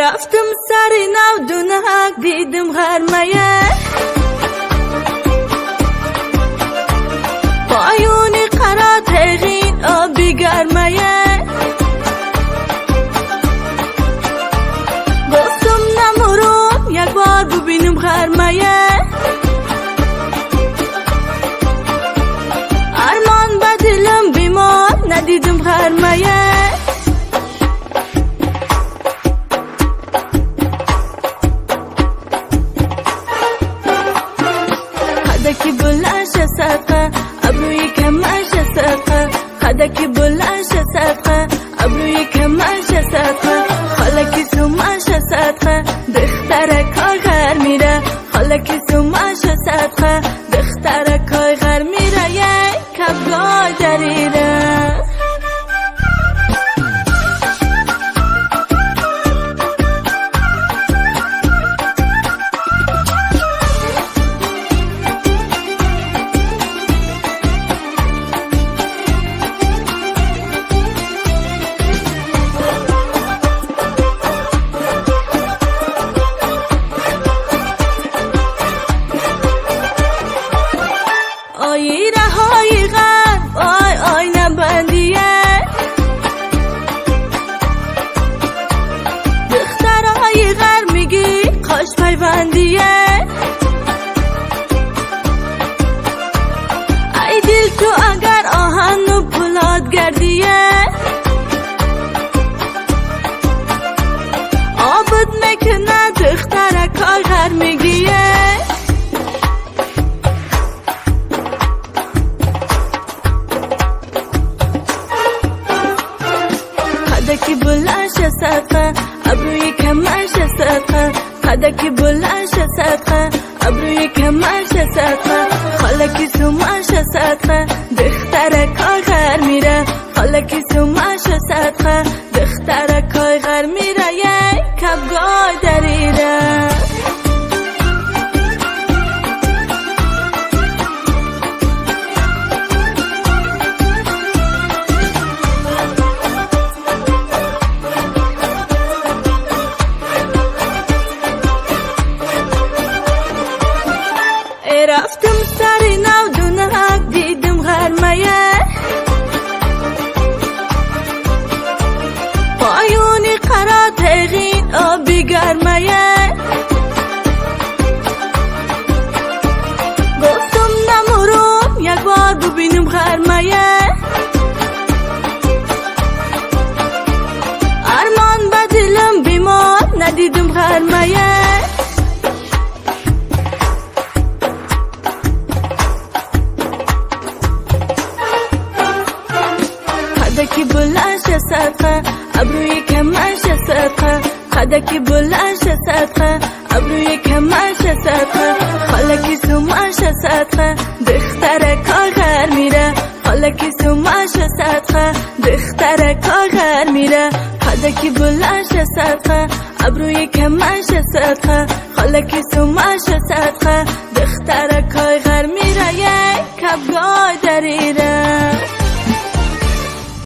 رفتم سر نو دونک دیدم غرمه پایونی قرار تغیین آبی گرمه گفتم نمورم یک بار ببینم غرمه ارمان به دلم بیمار ندیدم غرمه خدکی بلنش صدقه ابروی کمش صدقه خدکی بلنش صدقه ابروی کمش صدقه خالکی سومش صدقه دختر کار غر میره خالکی سومش صدقه دختر کار غر میره یک کبگاه دریره آی رهای غرب آی نبندیه دخترهای غرب میگی کاش پیوندیه ای دل تو اگر آهن و پولاد گردیه آبد میکنه دختر کار غرب میگیه خدکی بلنش صدقه ابروی کمش صدقه خدکی بلنش صدقه ابروی کمش صدقه خالکی سومش صدقه دختر کار غر میره خالکی سومش صدقه دختر کار غر میره یک کبگاه دریره رفتم سر نو دونک دیدم غرمه پایونی قرار تغیین آبی گرمه گفتم نمورم یک بار ببینم غرمه ارمان به دلم بیمار ندیدم غرمه خدکی بلنش صدقه ابروی کمش صدقه خدکی بلنش صدقه ابروی کمش صدقه خالکی سومش صدقه دختر کار غر میره خالکی سومش صدقه دختر کار غر میره خدکی بلنش صدقه ابروی کمش صدقه خالکی سومش صدقه دختر کار غر میره یک کبگاه دریره